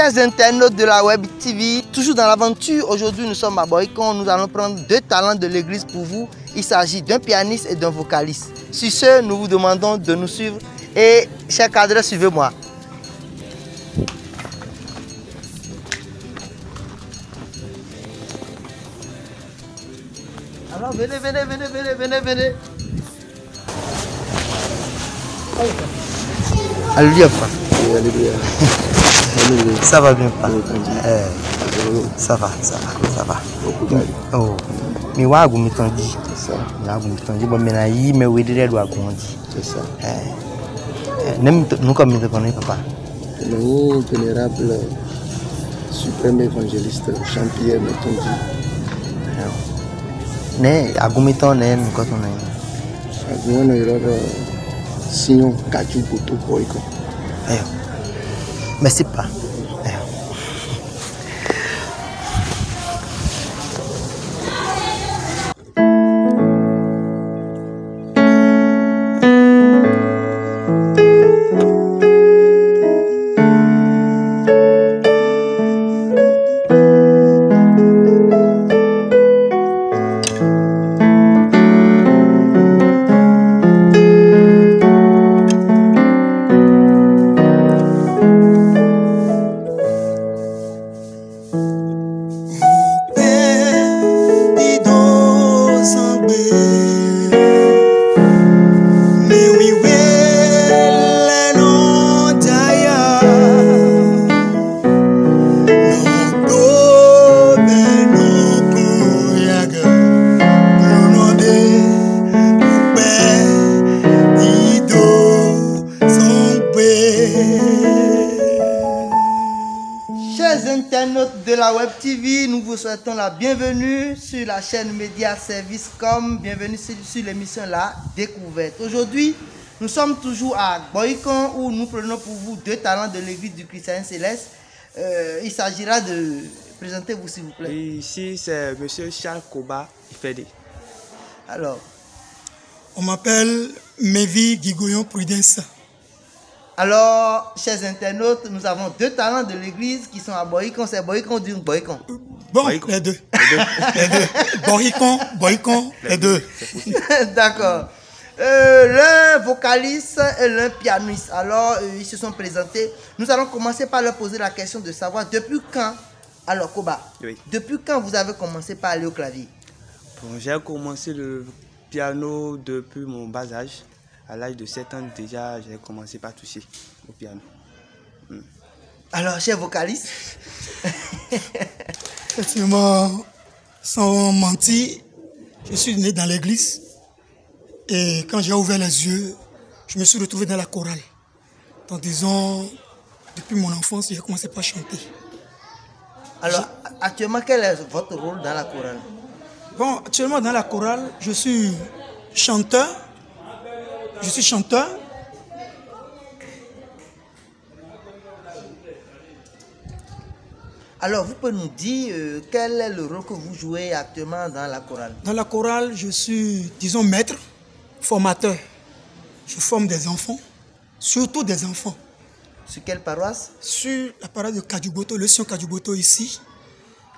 Chers internautes de la Web TV, toujours dans l'aventure, aujourd'hui nous sommes à Boycon, nous allons prendre deux talents de l'église pour vous. Il s'agit d'un pianiste et d'un vocaliste. Sur ce, nous vous demandons de nous suivre et chers cadres, suivez-moi. Alors venez. Alléluia, frère. Alléluia. Ça va bien, frère. Ça va. Oh, mais wa agu mi tanji. C'est ça. Na agu mi tanji bon mena yi me we dire do agu onji. C'est ça. Nem nous comme mi connais papa. Le vénérable suprême évangéliste Jean-Pierre Metonji. Ne agu mi ton ne mi ko ton ne. Agu no iro Sion Kaju Boto Boycon. Merci pas. Chers internautes de la Web TV, nous vous souhaitons la bienvenue sur la chaîne Média Service Com. Bienvenue sur l'émission La Découverte. Aujourd'hui, nous sommes toujours à Boycon où nous prenons pour vous deux talents de l'église du Christianisme Céleste. Il s'agira de présenter-vous s'il vous plaît. Oui, ici c'est M. Charles Koba Ifede. Alors, on m'appelle Mevi Gigoyon Prudence. Alors, chers internautes, nous avons deux talents de l'église qui sont à Boycon. C'est Boycon du Boycon. Bon, Boycon. les deux. Boycon, les deux. D'accord. L'un vocaliste et l'un pianiste. Alors, ils se sont présentés. Nous allons commencer par leur poser la question de savoir depuis quand. Alors, Koba, Oui. depuis quand vous avez commencé par aller au clavier? Bon, j'ai commencé le piano depuis mon bas âge. À l'âge de 7 ans déjà, j'ai commencé par toucher au piano. Alors, cher vocaliste. Effectivement, sans mentir, je suis né dans l'église. Et quand j'ai ouvert les yeux, je me suis retrouvé dans la chorale. Donc disons, depuis mon enfance, j'ai commencé par chanter. Alors, actuellement, quel est votre rôle dans la chorale? Bon, actuellement dans la chorale, je suis chanteur. Alors, vous pouvez nous dire quel est le rôle que vous jouez actuellement dans la chorale? Dans la chorale, je suis, disons, maître, formateur. Je forme des enfants, surtout des enfants. Sur quelle paroisse? Sur la paroisse de Kadjuboto, le Sion Kadjuboto ici.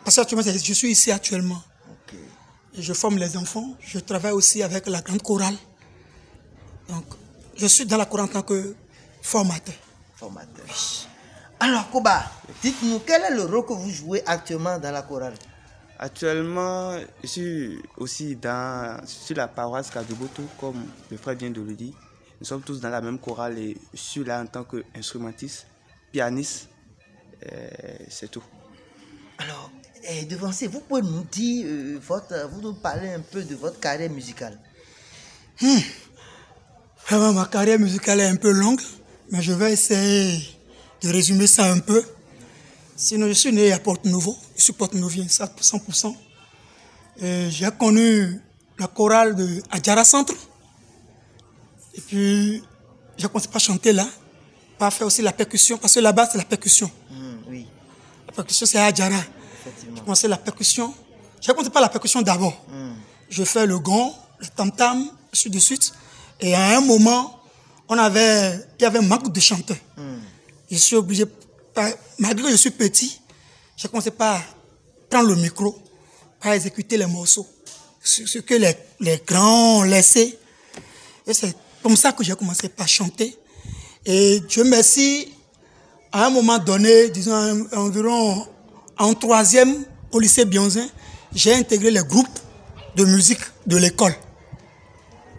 Parce qu'actuellement, je suis ici actuellement. Ok. Et je forme les enfants. Je travaille aussi avec la grande chorale. Donc, je suis dans la chorale en tant que formateur. Formateur. Alors, Koba, dites-nous, quel est le rôle que vous jouez actuellement dans la chorale? Actuellement, je suis aussi sur la paroisse Kadjuboto, comme le frère vient de le dire. Nous sommes tous dans la même chorale et je suis là en tant qu'instrumentiste, pianiste, c'est tout. Alors, devancier, vous pouvez nous dire, vous nous parler un peu de votre carrière musicale? Vraiment, ma carrière musicale est un peu longue, mais je vais essayer de résumer ça un peu. Sinon, je suis né à Porte-Nouveau, je suis Porte-Nouvien, 100%. J'ai connu la chorale de Adjara Centre. Et puis, j'ai commencé par chanter là, par faire aussi la percussion, parce que là-bas, c'est la percussion. Oui, La percussion, c'est à Adjara. effectivement. J'ai commencé la percussion. J'ai commencé par la percussion d'abord. Je fais le gong, le tam-tam, ainsi de suite. Et à un moment, il y avait un manque de chanteurs. Je suis obligé malgré que je suis petit, j'ai commencé par prendre le micro, par exécuter les morceaux, ce que les grands ont laissé. Et c'est comme ça que j'ai commencé par chanter. Et Dieu merci, à un moment donné, disons environ en troisième au lycée Bionzin, j'ai intégré les groupes de musique de l'école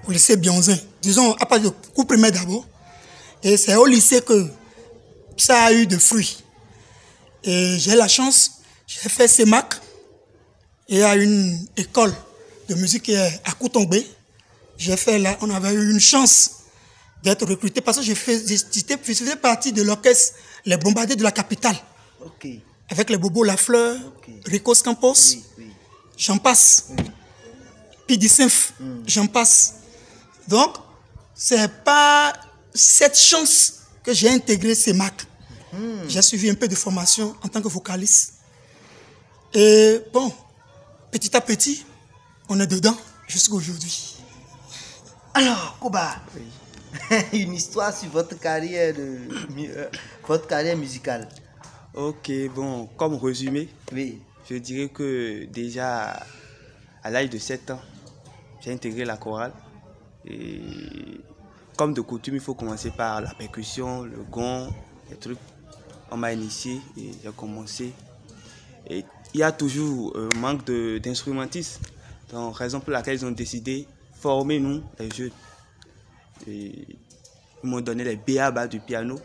au lycée Bionzin. Disons à partir du cours primaire d'abord. Et c'est au lycée que ça a eu de fruits. Et j'ai la chance, j'ai fait CEMAC. Il y a une école de musique qui est à Koutombé. J'ai fait là, on avait eu une chance d'être recruté parce que je faisais partie de l'orchestre Les Bombardiers de la Capitale. Ok. Avec les Bobo Lafleur, Ricos Campos, j'en passe. Pidi Symph, j'en passe. Donc, c'est pas cette chance que j'ai intégré CEMAC. J'ai suivi un peu de formation en tant que vocaliste. Et bon, petit à petit, on est dedans jusqu'à aujourd'hui. Alors, Koba, une histoire sur votre carrière, musicale. Ok, bon, comme résumé, Oui. je dirais que déjà à l'âge de 7 ans, j'ai intégré la chorale. Et comme de coutume, il faut commencer par la percussion, le gong, les trucs. On m'a initié et j'ai commencé. Et il y a toujours un manque d'instrumentistes. Donc, raison pour laquelle ils ont décidé de former nous, les jeunes. Et ils m'ont donné les b.a.-ba du piano.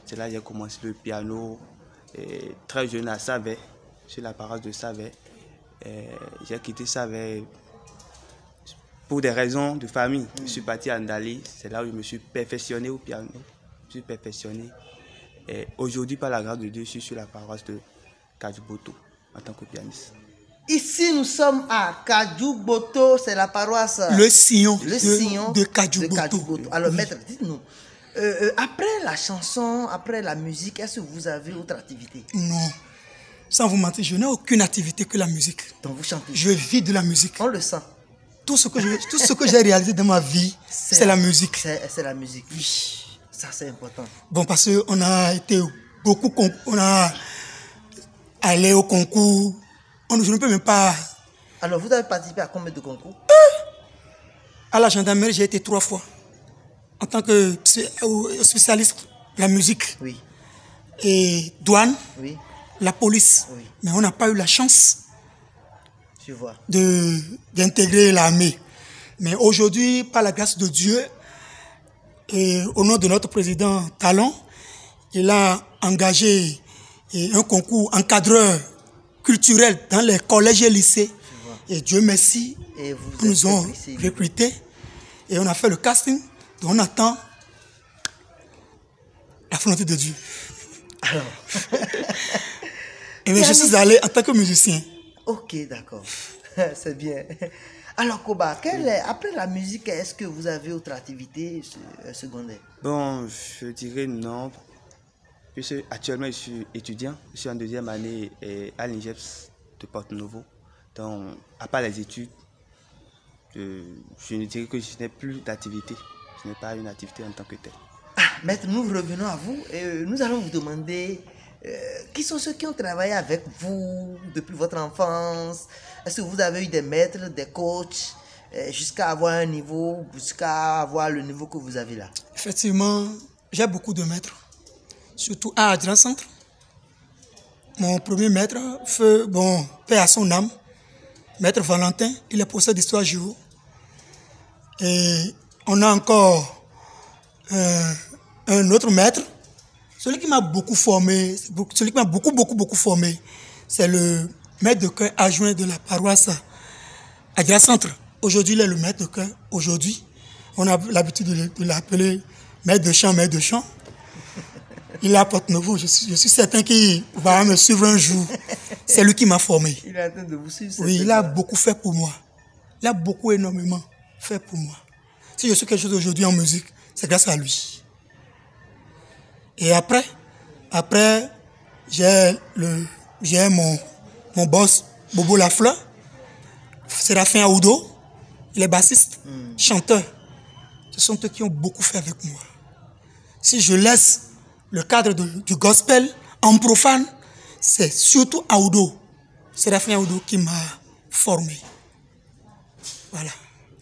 C'est là que j'ai commencé le piano. Et très jeune à Savet, sur la paroisse de Savet. J'ai quitté Savet pour des raisons de famille. Je suis parti à Ndali. C'est là où je me suis perfectionné au piano. Je suis perfectionné. Et aujourd'hui, par la grâce de Dieu, je suis sur la paroisse de Kadjuboto en tant que pianiste. Ici, nous sommes à Kadjuboto, c'est la paroisse. Le sillon de Kadjuboto. Alors, maître, dites-nous, après la chanson, après la musique, est-ce que vous avez autre activité? Non. Sans vous mentir, je n'ai aucune activité que la musique. Donc vous chantez? Je vis de la musique. On le sent. Tout ce que j'ai réalisé dans ma vie, c'est la musique. C'est la musique. Oui. Ça, c'est important. Bon, parce qu'on a été beaucoup, on a allé au concours. Je ne peux même pas. Alors, vous avez participé à combien de concours? À la gendarmerie, j'ai été 3 fois. En tant que spécialiste de la musique. Oui. Et douane. Oui. La police. Oui. Mais on n'a pas eu la chance. Je vois. D'intégrer l'armée. Mais aujourd'hui, par la grâce de Dieu, et au nom de notre président Talon, il a engagé un concours encadreur culturel dans les collèges et lycées. Et Dieu merci, et ils nous ont recrutés et on a fait le casting. Donc on attend la volonté de Dieu. Alors. Et je suis allé en tant que musicien. Ok, d'accord. C'est bien. Alors, Koba, après la musique, est-ce que vous avez autre activité secondaire? Bon, je dirais non. Puisque actuellement, je suis étudiant. Je suis en 2e année à l'INGEPS de Porto-Novo. Donc, à part les études, je ne dirais que je n'ai plus d'activité. Je n'ai pas une activité en tant que telle. Maître, nous revenons à vous. Nous allons vous demander qui sont ceux qui ont travaillé avec vous depuis votre enfance. Est-ce que vous avez eu des maîtres, des coachs, jusqu'à avoir un niveau, jusqu'à avoir le niveau que vous avez là? Effectivement, j'ai beaucoup de maîtres, surtout à Adran Centre. Mon premier maître, paix à son âme, maître Valentin, il est professeur d'histoire géo. Et on a encore un autre maître, celui qui m'a beaucoup formé, celui qui m'a beaucoup formé, c'est le maître de chœur adjoint de la paroisse Adran Centre. Aujourd'hui, il est le maître de chœur. Aujourd'hui, on a l'habitude de l'appeler maître de chant, maître de chant. Il est à Porto-Novo. Je suis certain qu'il va me suivre un jour. C'est lui qui m'a formé. Il est en train de vous suivre. Oui, il a beaucoup fait pour moi. Il a beaucoup, énormément fait pour moi. Si je suis quelque chose aujourd'hui en musique, c'est grâce à lui. Et après j'ai mon boss, Bobo Lafleur, Séraphin Aoudo, il est bassiste, chanteur. Ce sont eux qui ont beaucoup fait avec moi. Si je laisse le cadre du gospel En profane, c'est surtout Aoudo, Séraphin Aoudo qui m'a formé. Voilà.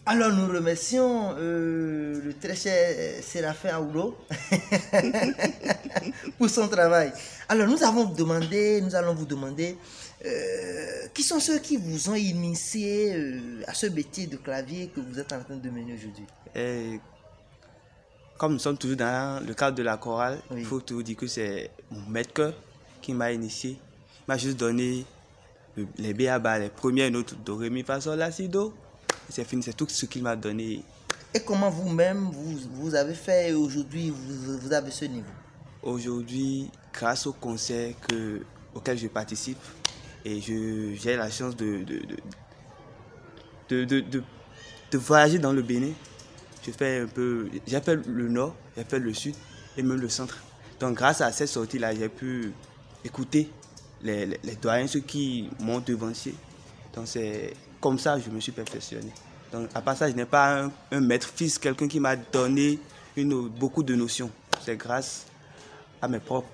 Alors nous remercions le très cher Séraphin Aoudo pour son travail. Alors nous allons vous demander qui sont ceux qui vous ont initié à ce métier de clavier que vous êtes en train de mener aujourd'hui. Comme nous sommes toujours dans le cadre de la chorale, oui. Il faut toujours dire que c'est mon maître chœur qui m'a initié. Il m'a juste donné les B.A.B.A, les premières notes do, ré, mi, fa, sol, la, si, do. C'est fini, c'est tout ce qu'il m'a donné. Et comment vous-même, vous avez fait aujourd'hui, vous avez ce niveau? Aujourd'hui, grâce au concert auquel je participe, et j'ai la chance de voyager dans le Bénin. J'ai fait le nord, j'ai fait le sud et même le centre. Donc grâce à cette sortie-là, j'ai pu écouter les doyens, ceux qui m'ont devancé. Donc c'est comme ça que je me suis perfectionné. Donc à part ça, je n'ai pas un maître fils, quelqu'un qui m'a donné beaucoup de notions. C'est grâce à mes propres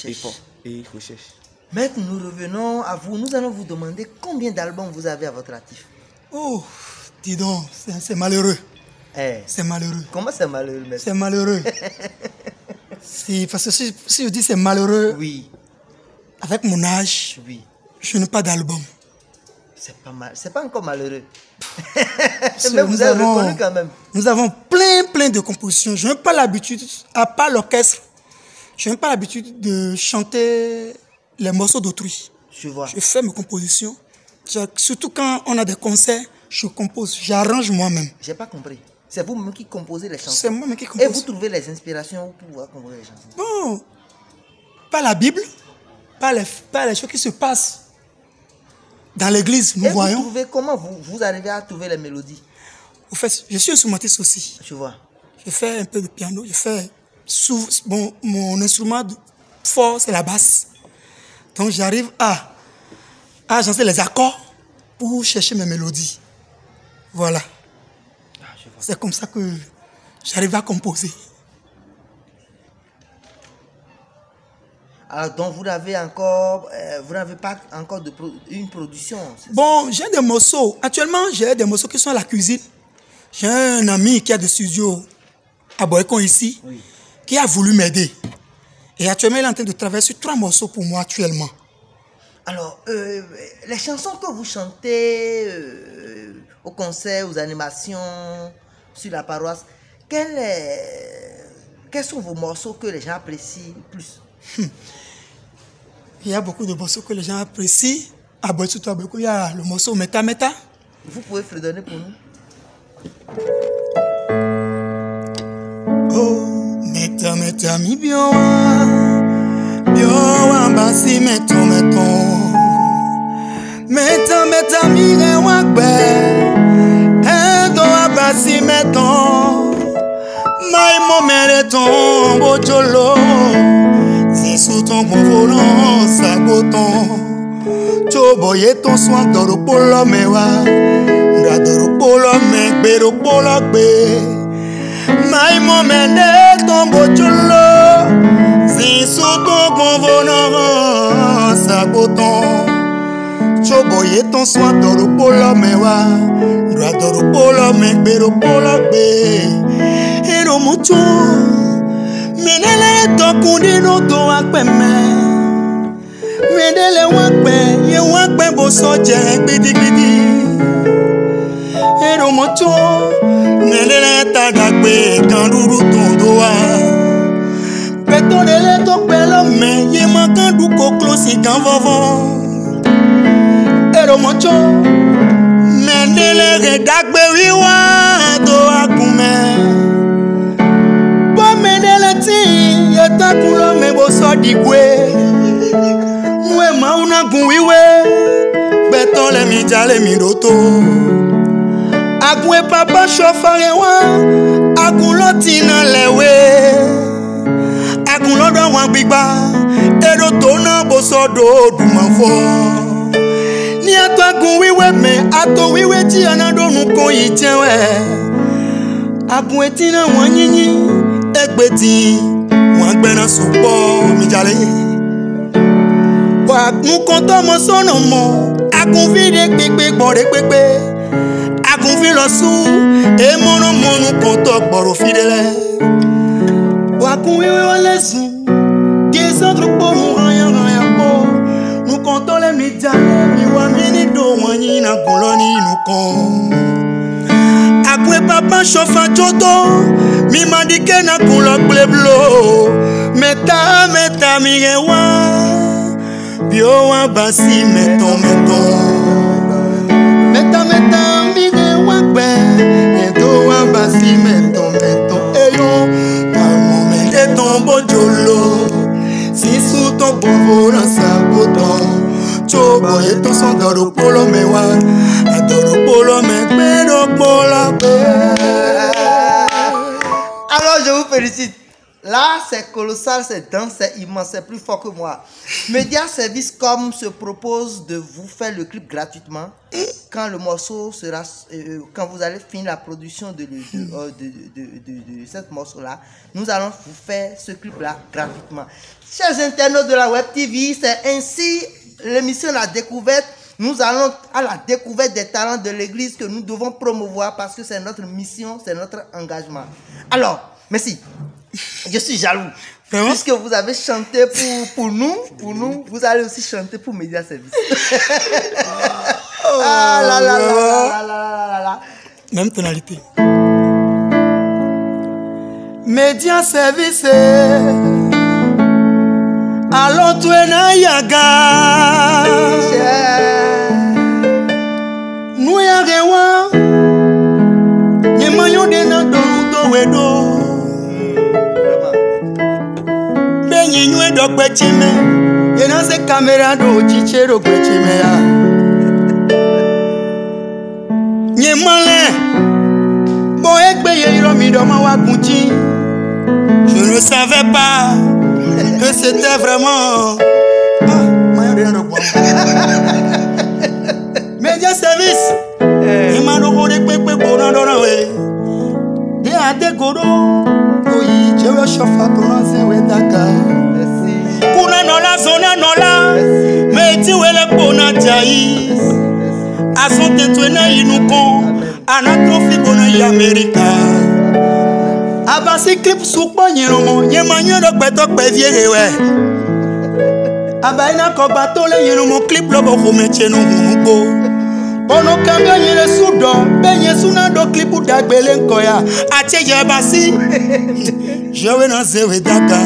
efforts et recherches. Maître, nous revenons à vous. Nous allons vous demander combien d'albums vous avez à votre actif. Oh, dis donc, c'est malheureux. C'est malheureux. Comment c'est malheureux, maître? C'est malheureux. Parce que si je dis c'est malheureux, oui. Avec mon âge, oui. Je n'ai pas d'album. C'est pas mal, c'est pas encore malheureux. Mais vous avez reconnu quand même. Nous avons plein de compositions. Je n'ai pas l'habitude, à part l'orchestre, je n'ai pas l'habitude de chanter les morceaux d'autrui. Je vois. Je fais mes compositions. Surtout quand on a des concerts, je compose, j'arrange moi-même. J'ai pas compris. C'est vous-même qui composez les chansons? C'est moi-même qui compose. Et vous trouvez les inspirations pour pouvoir composer les chansons? Bon, pas la Bible, pas les choses qui se passent dans l'église, nous voyons. Vous trouvez, comment vous arrivez à trouver les mélodies? En fait, je suis instrumentiste aussi. Je vois. Je fais un peu de piano, mon instrument fort, c'est la basse. Donc j'arrive à agencer les accords pour chercher mes mélodies. Voilà. C'est comme ça que j'arrive à composer. Alors donc vous n'avez pas encore une production? Bon, j'ai des morceaux. Actuellement, j'ai des morceaux qui sont à la cuisine. J'ai un ami qui a des studios à Boycon ici, oui, qui a voulu m'aider. Et actuellement, il est en train de travailler sur 3 morceaux pour moi actuellement. Alors, les chansons que vous chantez au concert, aux animations, sur la paroisse, quels sont vos morceaux que les gens apprécient plus? Il y a beaucoup de morceaux que les gens apprécient. À Boycon, il y a le morceau Meta Meta. Vous pouvez fredonner pour nous? Oh, Meta Meta mi bioa basi meton Meta Meta mi rewagbe Edo abasi meton Mai momere ton bojolo Sous ton bon volant, ça goton. Choboye ton soin d'oro polo mewa. D'oro polo me, bero polo be. Mai momene ton bojolo. Sous ton bon volant, ça goton. Choboye ton soin d'oro polo mewa. D'oro polo me, bero polo be. Ero mucho. Menele tokundi no do akpeme Menele wakpe ye wakpe bo soje gbidi Ero moto Menele tadagbe kanduru tondo wa Petonele to pelo me ye makandu koklo si kan vovo Ero moto Menele redagbe wiwa do akume Yatakulo mebo so digwe Mwe mauna guiwe Beton le mi jale mi roto Agwe papa chauffeur wa Agulo tina lewe Agulo do wan gbigba Edo to na bo so do du manfo Ni ato guiwe me ato wiwe ti anado nu ko yi tenwe Agwe tina wan yinyi egbeti Wan gbena supo mi jale nous comptons mon son nom. A convié des pépés, bon des pépés. A convié le sou. Et mon nom, nous comptons bon au fidèle. Wa convié les sous. Des autres pour nous, rien pour. Nous comptons les médias. Miwa mini do, wani na koloni nous comptons. Akwe papa chofa choto. Mi m'a dit que na couleur bleu bleu. Meta mirewa. Bio wa basi meton Meta mirewa be. Meto wa basi meton Eyo. Kalmo mende ton bojolo. Si sous ton pauvre dans sa bouton. Chobo et ton son doro polo mewa. Doro polo me pero pola be. Alors, je vous félicite. Là, c'est colossal, c'est dense, c'est immense, c'est plus fort que moi. Media Service Com se propose de vous faire le clip gratuitement quand le morceau sera, quand vous allez finir la production de cette morceau-là. Nous allons vous faire ce clip-là gratuitement. Chers internautes de la Web TV, c'est ainsi l'émission La Découverte. Nous allons à la découverte des talents de l'église que nous devons promouvoir parce que c'est notre mission, c'est notre engagement. Alors, merci. Je suis jaloux. Vraiment? Puisque vous avez chanté pour nous, vous allez aussi chanter pour Media Service. Ah là là là là là là. Même tonalité. Media Service. Allons tu na yaga. Nous yagewa. Ni mayo de na do wedo. Benyi nywe do gbechime. Ye na se camera do chiche do gbechime ya. Ni male. Bo egbe ye iro mi do ma wa kunji. Je ne savais pas que c'était vraiment Media Service. Il m'a donné pépé pour nous donner. Et à des goros, oui, je veux chauffer ton ancien Wendaka. Pour la zone, non là, mais tu es le bon à Jaï. À son tétouena, il nous con, à notre fille, Amérique. Abasi clip soukpo nyenomo nyemanyo do peto peviere we Abaina ko batole nyenomo clip lobo komeche no hunuko Ono kambia nyele sudo benye suna do clip dagbele nkoya ache je basi Je vais dans zewe daka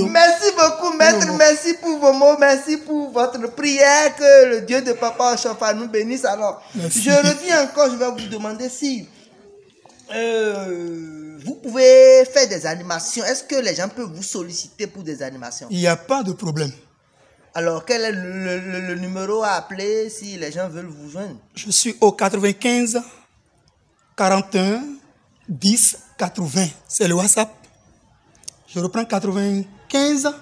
Merci beaucoup maître, merci pour vos mots, merci pour votre prière, que le Dieu de Papa Ochofa nous bénisse. Alors, je reviens encore, je vais vous demander si vous pouvez faire des animations. Est-ce que les gens peuvent vous solliciter pour des animations? Il n'y a pas de problème. Alors, quel est le numéro à appeler si les gens veulent vous joindre? Je suis au 95 41 10 80. C'est le WhatsApp. Je reprends 95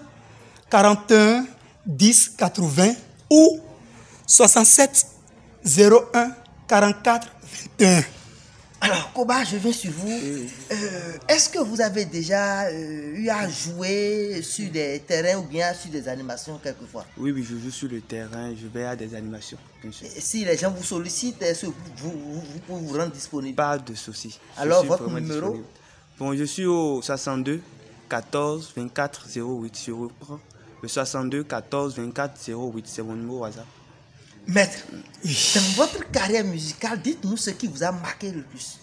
41 10 80 ou 67 01 44 21. Alors, Koba, je viens sur vous. Est-ce que vous avez déjà eu à jouer sur des terrains ou bien sur des animations quelquefois? Oui, je joue sur le terrain, je vais à des animations, bien sûr. Et si les gens vous sollicitent, est-ce que vous pouvez vous rendre disponible? Pas de souci. Alors, votre numéro? Disponible. Bon, je suis au 62 14 24 08. Je reprends. Le 62 14 24 08, c'est mon numéro WhatsApp. Maître, dans votre carrière musicale, dites-nous ce qui vous a marqué le plus.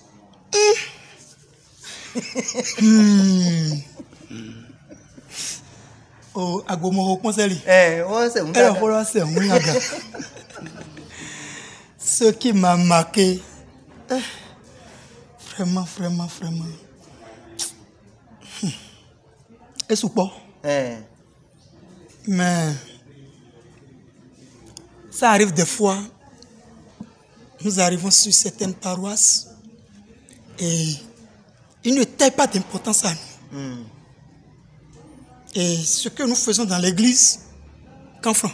Oh, Agomoro Konseli. Ce qui m'a marqué, vraiment. Et soupe. Mais ça arrive des fois, nous arrivons sur certaines paroisses et ils ne taillent pas d'importance à nous. Et ce que nous faisons dans l'église, Canfranc,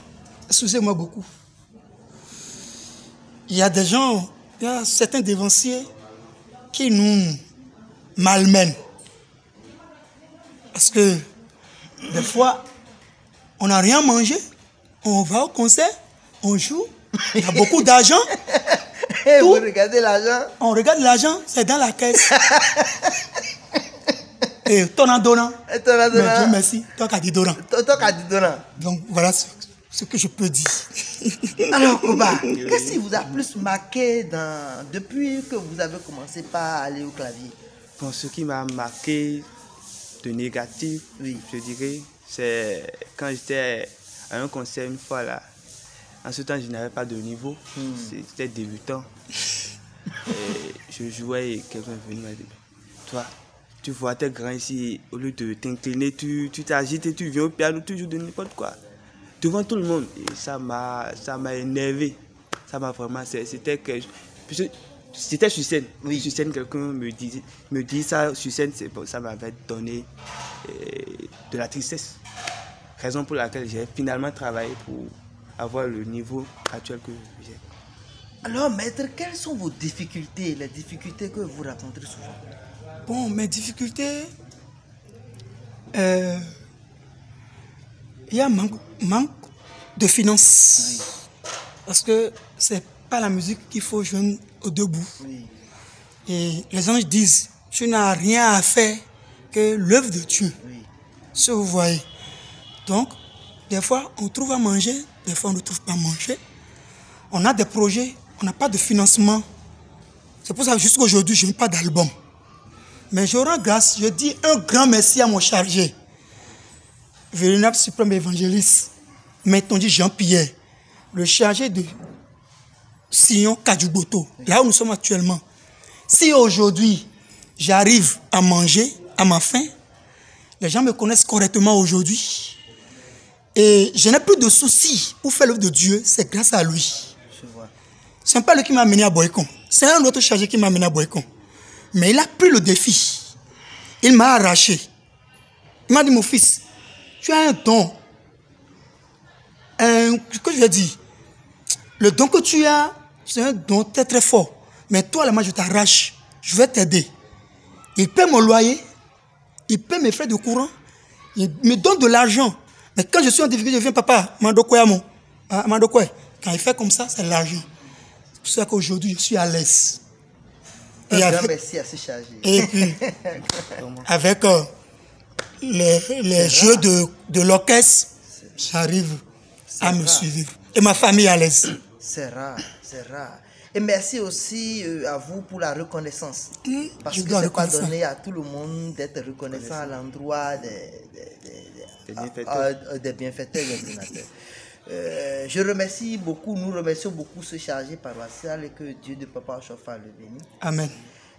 excusez-moi beaucoup. Il y a des gens, il y a certains dévanciers qui nous malmènent. Parce que des fois, on n'a rien mangé, on va au concert, on joue, il y a beaucoup d'argent. Et vous regardez l'argent? On regarde l'argent, c'est dans la caisse. Et ton en donnant. Et ton en donnant. Mais Dieu merci, toi qui as dit donnant. Toi qui as dit donnant. Donc voilà ce que je peux dire. Alors Koba, qu'est-ce qui vous a plus marqué depuis que vous avez commencé par aller au clavier? Bon, ce qui m'a marqué de négatif, oui, je dirais, c'est quand j'étais à un concert une fois là. En ce temps, je n'avais pas de niveau, j'étais débutant. Et je jouais et quelqu'un est venu me dire, toi, tu vois tes grands ici, au lieu de t'incliner, tu t'agites et tu viens au piano, tu joues de n'importe quoi. Devant tout le monde. Et ça m'a énervé. Ça m'a vraiment... C'était sur scène. Oui. Sur scène, quelqu'un me dit ça sur scène, ça m'avait donné de la tristesse. Raison pour laquelle j'ai finalement travaillé pour avoir le niveau actuel que j'ai. Alors, maître, quelles sont vos difficultés, les difficultés que vous rencontrez souvent? Bon, mes difficultés, il y a manque de finances. Oui. Parce que c'est pas la musique qu'il faut jouer au debout. Oui. Et les anges disent, tu n'as rien à faire que l'œuvre de Dieu. Oui. Ce que vous voyez. Donc, des fois, on trouve à manger, des fois, on ne trouve pas à manger. On a des projets, on n'a pas de financement. C'est pour ça que jusqu'à aujourd'hui, je n'ai pas d'album. Mais je rends grâce, je dis un grand merci à mon chargé, vénérable suprême évangéliste, maintenant dit Jean-Pierre, le chargé de Sion Kadjuboto, là où nous sommes actuellement. Si aujourd'hui, j'arrive à manger à ma faim, les gens me connaissent correctement aujourd'hui. Et je n'ai plus de soucis pour faire l'œuvre de Dieu, c'est grâce à lui. Ce n'est pas lui qui m'a amené à Boycon, c'est un autre chargé qui m'a amené à Boycon. Mais il a pris le défi. Il m'a arraché. Il m'a dit, mon fils, tu as un don. Ce que je vais dire, le don que tu as, c'est un don très très fort. Mais toi, là, moi, je t'arrache. Je vais t'aider. Il paie mon loyer. Il paie mes frais de courant. Il me donne de l'argent. Mais quand je suis en difficulté, je viens, papa, Mandokwe. Quand il fait comme ça, c'est l'argent. C'est pour ça qu'aujourd'hui, je suis à l'aise. Merci à ce chargé. Et puis, avec les jeux de l'orchestre, j'arrive à me suivre. Et ma famille à l'aise. C'est rare, c'est rare. Et merci aussi à vous pour la reconnaissance. Parce que ce n'est pas donné à tout le monde d'être reconnaissant à l'endroit des bienfaiteurs, des donateurs. Je remercie beaucoup, nous remercions beaucoup ce chargé paroissial et que Dieu de Papa Ochofa le bénisse. Amen.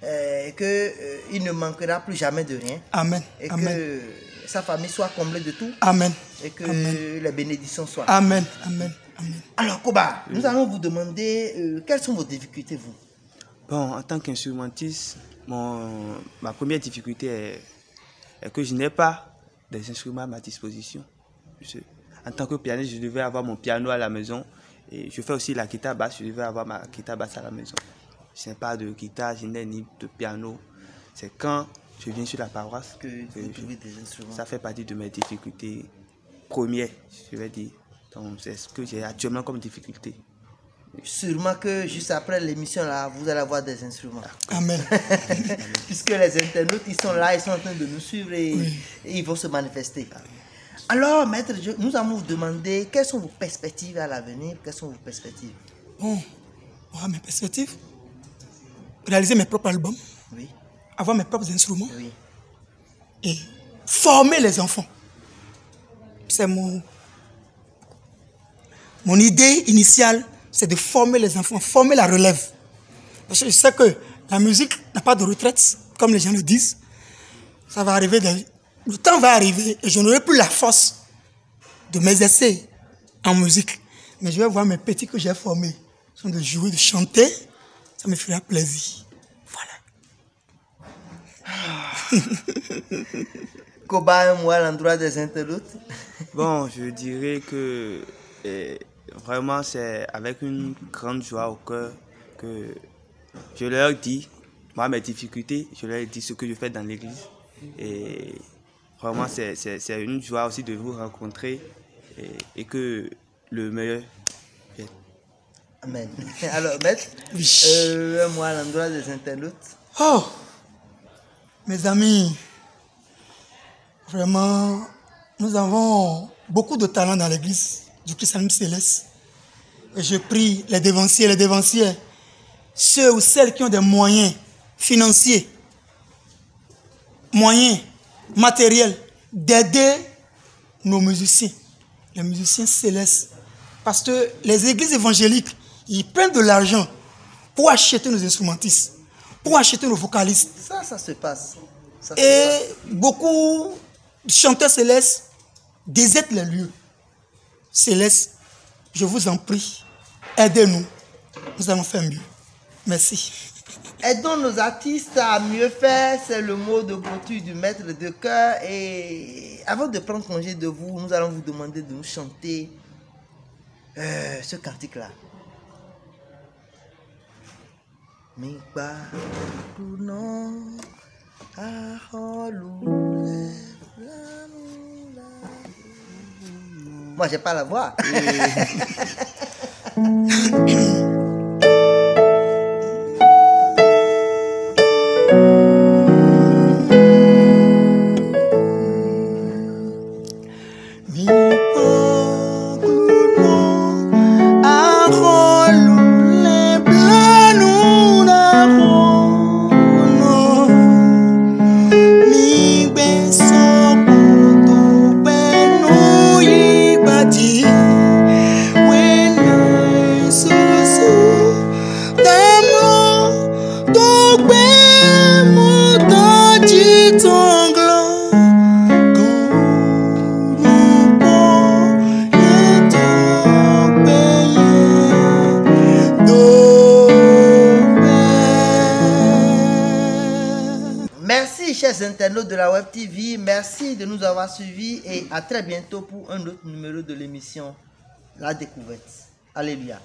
Et qu'il ne manquera plus jamais de rien. Amen. Et Amen. que sa famille soit comblée de tout. Amen. Et que Amen. les bénédictions soient. Amen. Amen. Amen. Alors, Koba, nous allons vous demander quelles sont vos difficultés, vous? Bon, en tant qu'instrumentiste, ma première difficulté est que je n'ai pas des instruments à ma disposition. En tant que pianiste, je devais avoir mon piano à la maison. Et je fais aussi la guitare basse, je devais avoir ma guitare basse à la maison. Je n'ai pas de guitare, je n'ai ni de piano. C'est quand je viens sur la paroisse que vous trouvez des instruments. Ça fait partie de mes difficultés premières, je vais dire. Donc, c'est ce que j'ai actuellement comme difficulté. Sûrement que juste après l'émission, là, vous allez avoir des instruments. Amen. Puisque les internautes, ils sont là, ils sont en train de nous suivre et ils vont se manifester. Alors, maître, nous allons vous demander quelles sont vos perspectives à l'avenir, quelles sont vos perspectives? Bon, mes perspectives, réaliser mes propres albums, oui, avoir mes propres instruments, oui, et former les enfants. C'est mon idée initiale, c'est de former les enfants, former la relève. Parce que je sais que la musique n'a pas de retraite, comme les gens le disent. Ça va arriver, le temps va arriver et je n'aurai plus la force de m'exercer en musique. Mais je vais voir mes petits que j'ai formés, de jouer, de chanter, ça me fera plaisir. Voilà. Koba, un mot à l'endroit des internautes? Bon, je dirais que vraiment c'est avec une grande joie au cœur que je leur dis, moi mes difficultés, je leur dis ce que je fais dans l'église. Et vraiment c'est une joie aussi de vous rencontrer et que le meilleur vienne. Amen. Alors, maître, un mot à l'endroit des internautes. Oh, mes amis, vraiment, nous avons beaucoup de talent dans l'église du christianisme céleste. Et je prie les dévanciers, ceux ou celles qui ont des moyens financiers, moyens matériels, d'aider nos musiciens, les musiciens célestes. Parce que les églises évangéliques, ils prennent de l'argent pour acheter nos instrumentistes, pour acheter nos vocalistes. Ça se passe. Beaucoup de chanteurs célestes désertent les lieux célestes. Je vous en prie, aidez-nous. Nous allons faire mieux. Merci. Aidons nos artistes à mieux faire, c'est le mot de clôture du maître de chœur. Et avant de prendre congé de vous, nous allons vous demander de nous chanter ce cantique-là. Moi, j'ai pas la voix. Chers internautes de la Web TV, merci de nous avoir suivis et à très bientôt pour un autre numéro de l'émission La Découverte. Alléluia.